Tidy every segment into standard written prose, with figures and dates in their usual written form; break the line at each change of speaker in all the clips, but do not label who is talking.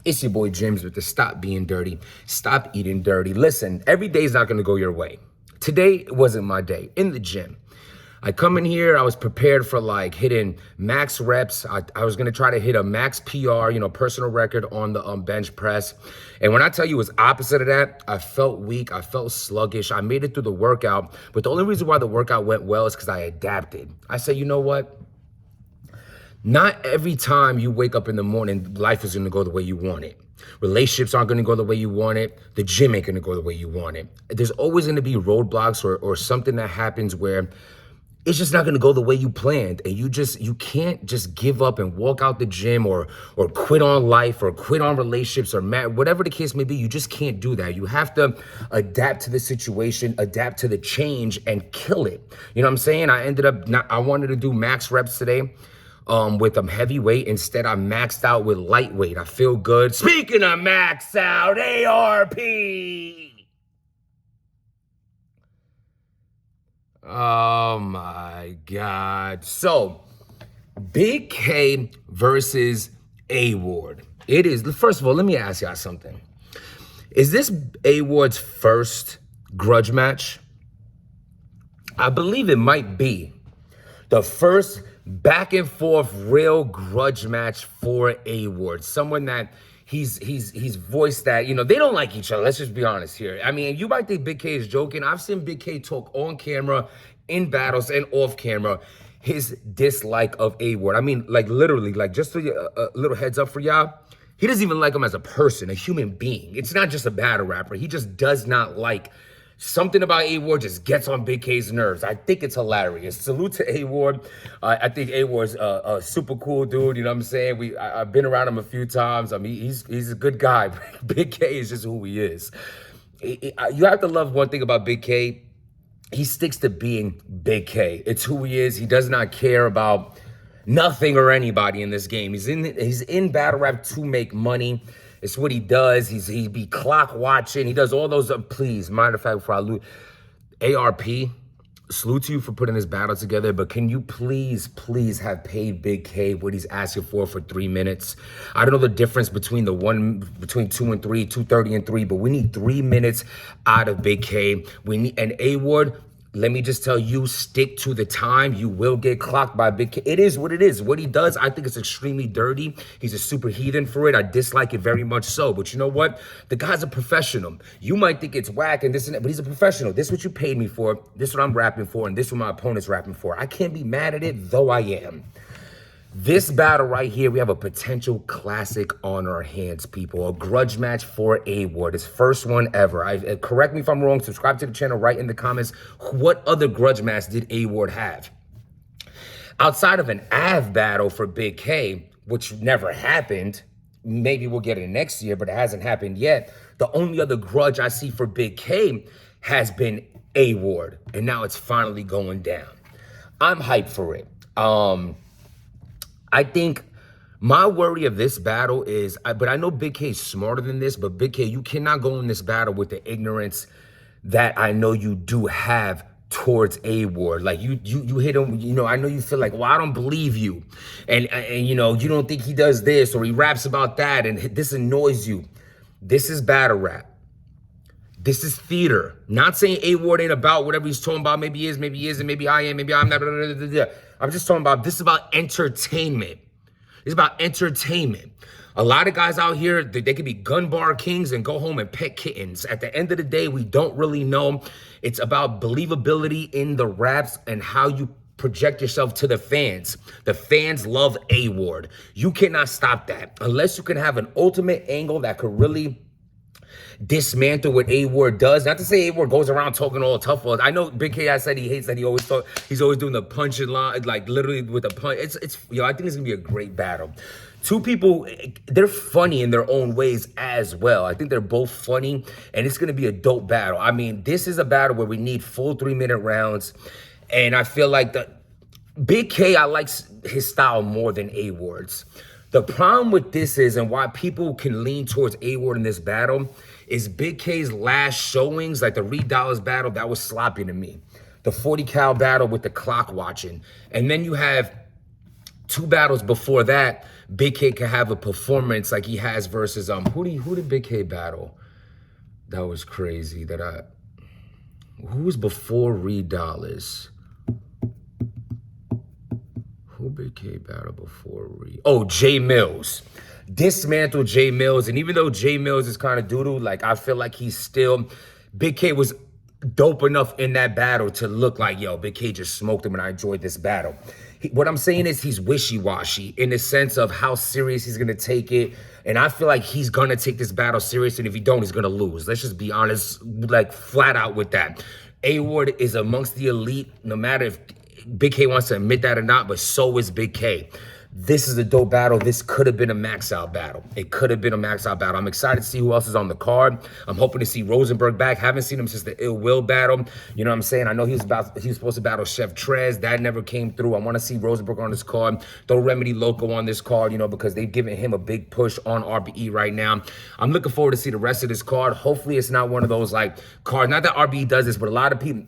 It's your boy James with the Stop Being Dirty, Stop Eating Dirty. Listen, every day's not gonna go your way. Today wasn't my day. In the gym, I come in here, I was prepared for like hitting max reps. I was gonna try to hit a max PR, personal record on the bench press. And when I tell you it was opposite of that, I felt weak, I felt sluggish. I made it through the workout, but the only reason why the workout went well is because I adapted. I said, you know what? Not every time you wake up in the morning, life is gonna go the way you want it. Relationships aren't gonna go the way you want it. The gym ain't gonna go the way you want it. There's always gonna be roadblocks or something that happens where it's just not gonna go the way you planned. And you can't just give up and walk out the gym or quit on life or quit on relationships or whatever the case may be. You just can't do that. You have to adapt to the situation, adapt to the change and kill it. You know what I'm saying? I wanted to do max reps today. With heavy weight. Instead, I maxed out with lightweight. I feel good. Speaking of max out, ARP. Oh my God. So, Big K versus A Ward. It is, first of all, let me ask y'all something. Is this A Ward's first grudge match? I believe it might be the first back and forth real grudge match for A Ward. Someone that he's voiced that, they don't like each other. Let's just be honest here. I mean, you might think Big K is joking. I've seen Big K talk on camera, in battles, and off camera, his dislike of A Ward. I mean, like literally, like just a little heads up for y'all. He doesn't even like him as a person, a human being. It's not just a battle rapper. He just does not like something about A Ward just gets on Big K's nerves. I think it's hilarious. Salute to A Ward. I think A Ward's a super cool dude. You know what I'm saying? I've been around him a few times. I mean, he's a good guy. Big K is just who he is. You have to love one thing about Big K. He sticks to being Big K. It's who he is. He does not care about nothing or anybody in this game. He's in battle rap to make money. It's what he does. He be clock watching. He does all those. Please, matter of fact, before I lose, ARP, salute to you for putting this battle together. But can you please have paid Big K what he's asking for 3 minutes? I don't know the difference between 2 and 3, 2:30 and 3, but we need 3 minutes out of Big K. And A Ward. Let me just tell you, stick to the time. You will get clocked by Big K. It is what it is. What he does, I think it's extremely dirty. He's a super heathen for it. I dislike it very much so. But you know what? The guy's a professional. You might think it's whack and this and that, but he's a professional. This is what you paid me for. This is what I'm rapping for. And this is what my opponent's rapping for. I can't be mad at it, though I am. This battle right here, we have a potential classic on our hands, people. A grudge match for A Ward. His first one ever. Correct me if I'm wrong. Subscribe to the channel. Write in the comments, what other grudge match did A Ward have? Outside of an AV battle for Big K, which never happened. Maybe we'll get it next year, but it hasn't happened yet. The only other grudge I see for Big K has been A Ward. And now it's finally going down. I'm hyped for it. I think my worry of this battle is, but I know Big K is smarter than this, but Big K, you cannot go in this battle with the ignorance that I know you do have towards A Ward. Like you hit him, I know you feel like, well, I don't believe you. And you don't think he does this or he raps about that and this annoys you. This is battle rap. This is theater. Not saying A Ward ain't about whatever he's talking about. Maybe he is, maybe he isn't, maybe I am, maybe I'm not. Blah, blah, blah, blah. I'm just talking about, this is about entertainment. It's about entertainment. A lot of guys out here, they could be gun bar kings and go home and pet kittens. At the end of the day, we don't really know. It's about believability in the raps and how you project yourself to the fans. The fans love A Ward. You cannot stop that unless you can have an ultimate angle that could really dismantle what A Ward does. Not to say A Ward goes around talking all tough. I know Big K, I said he hates that he's always doing the punching line, like literally with a punch. I think it's gonna be a great battle. Two people, they're funny in their own ways as well. I think they're both funny, and it's gonna be a dope battle. I mean, this is a battle where we need full 3-minute rounds, and I feel like the Big K, I like his style more than A Ward's. The problem with this is, and why people can lean towards A Ward in this battle, is Big K's last showings, like the Reed Dollars battle, that was sloppy to me. The 40 cal battle with the clock watching. And then you have 2 battles before that, Big K can have a performance like he has versus who did Big K battle? That was crazy. Who was before Reed Dollars? Who Big K battled before Reed? Oh, Jay Mills. Dismantle Jay Mills. And even though Jay Mills is kind of doo-doo, like I feel like Big K was dope enough in that battle to look like, yo, Big K just smoked him and I enjoyed this battle. What I'm saying is he's wishy-washy in the sense of how serious he's going to take it. And I feel like he's going to take this battle serious. And if he don't, he's going to lose. Let's just be honest, like flat out with that. A-Ward is amongst the elite, no matter if Big K wants to admit that or not, but so is Big K. This is a dope battle. This could have been a max out battle. It could have been a max out battle. I'm excited to see who else is on the card. I'm hoping to see Rosenberg back. Haven't seen him since the Ill Will battle. You know what I'm saying? I know he was supposed to battle Chef Trez. That never came through. I want to see Rosenberg on this card. Throw Remedy Loco on this card, you know, because they've given him a big push on RBE right now. I'm looking forward to see the rest of this card. Hopefully it's not one of those like cards. Not that RBE does this, but a lot of people,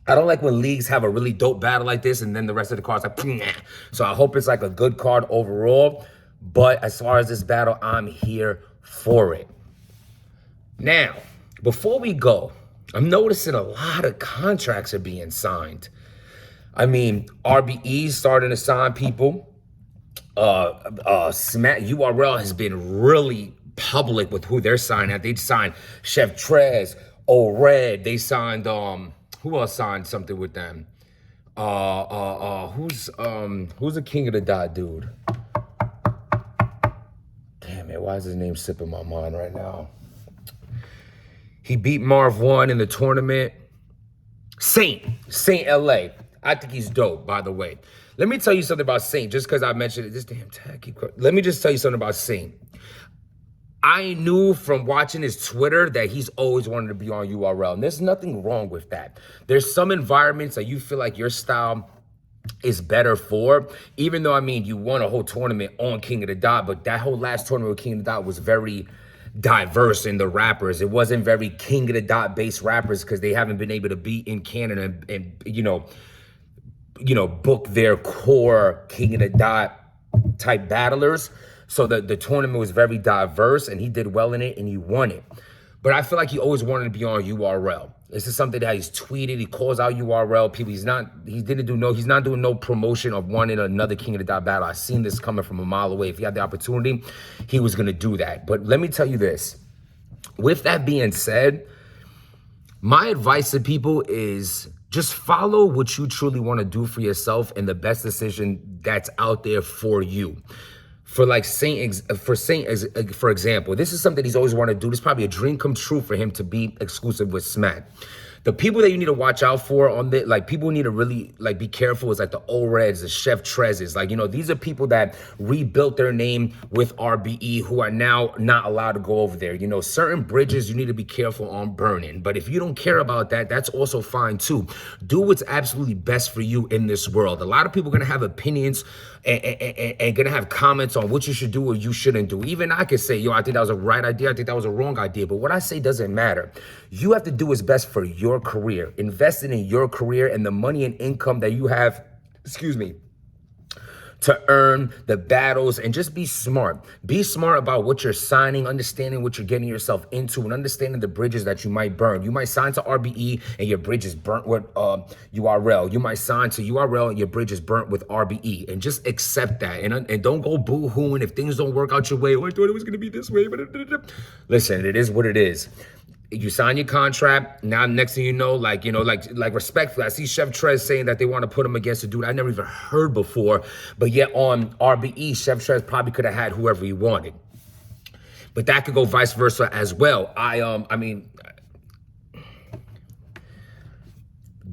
I don't like when leagues have a really dope battle like this and then the rest of the cards like, nah. So I hope it's like a good card overall. But as far as this battle, I'm here for it. Now, before we go, I'm noticing a lot of contracts are being signed. I mean, RBE starting to sign people. URL has been really public with who they're signing. They signed Chef Trez, O-Red. They signed who else signed something with them? Who's the King of the Dot dude? Damn it, why is his name slipping my mind right now? He beat Marv 1 in the tournament. Saint LA. I think he's dope, by the way. Let me tell you something about Saint, just because I mentioned it. This damn tag. Let me just tell you something about Saint. I knew from watching his Twitter that he's always wanted to be on URL. And there's nothing wrong with that. There's some environments that you feel like your style is better for. Even though, I mean, you won a whole tournament on King of the Dot, but that whole last tournament with King of the Dot was very diverse in the rappers. It wasn't very King of the Dot based rappers because they haven't been able to be in Canada and you know, book their core King of the Dot type battlers. So the tournament was very diverse and he did well in it and he won it. But I feel like he always wanted to be on URL. This is something that he's tweeted. He calls out URL people. He's not doing no promotion of one in another King of the Dot battle. I've seen this coming from a mile away. If he had the opportunity, he was gonna do that. But let me tell you this. With that being said, my advice to people is just follow what you truly want to do for yourself and the best decision that's out there for you. For example, this is something he's always wanted to do. This is probably a dream come true for him to be exclusive with Smack. The people that you need to watch out for on the, like, people need to really, like, be careful is like the O-Reds, the Chef Trezes. Like, you know, these are people that rebuilt their name with RBE who are now not allowed to go over there. You know, certain bridges you need to be careful on burning. But if you don't care about that, that's also fine too. Do what's absolutely best for you in this world. A lot of people are going to have opinions and going to have comments on what you should do or you shouldn't do. Even I could say, yo, I think that was a right idea. I think that was a wrong idea. But what I say doesn't matter. You have to do what's best for your career. Investing in your career and the money and income that you have, to earn the battles, and just be smart. Be smart about what you're signing, understanding what you're getting yourself into, and understanding the bridges that you might burn. You might sign to RBE and your bridge is burnt with URL. You might sign to URL and your bridge is burnt with RBE, and just accept that. And don't go boo-hooing if things don't work out your way. Oh, I thought it was going to be this way. Listen, it is what it is. You sign your contract. Now, next thing you know, like respectfully, I see Chef Trez saying that they want to put him against a dude I never even heard before. But yet on RBE, Chef Trez probably could have had whoever he wanted. But that could go vice versa as well. I mean,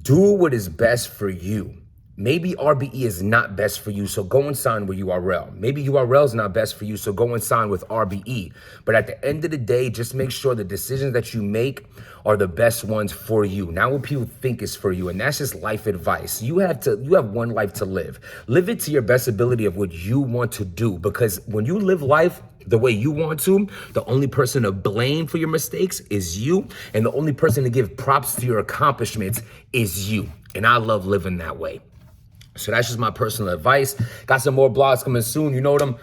do what is best for you. Maybe RBE is not best for you, so go and sign with URL. Maybe URL is not best for you, so go and sign with RBE. But at the end of the day, just make sure the decisions that you make are the best ones for you, not what people think is for you. And that's just life advice. You have one life to live. Live it to your best ability of what you want to do. Because when you live life the way you want to, the only person to blame for your mistakes is you. And the only person to give props to your accomplishments is you. And I love living that way. So that's just my personal advice. Got some more blogs coming soon. You know what I'm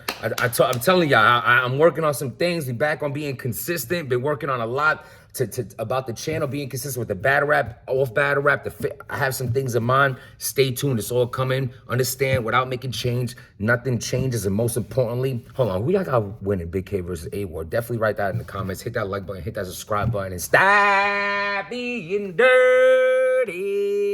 telling y'all, I'm working on some things. We back on being consistent. Been working on a lot about the channel, being consistent with the battle rap, off battle rap. I have some things in mind. Stay tuned. It's all coming. Understand, without making change, nothing changes. And most importantly, hold on, who y'all got winning Bigg K versus A Ward? Definitely write that in the comments. Hit that like button, hit that subscribe button, and stop being dirty.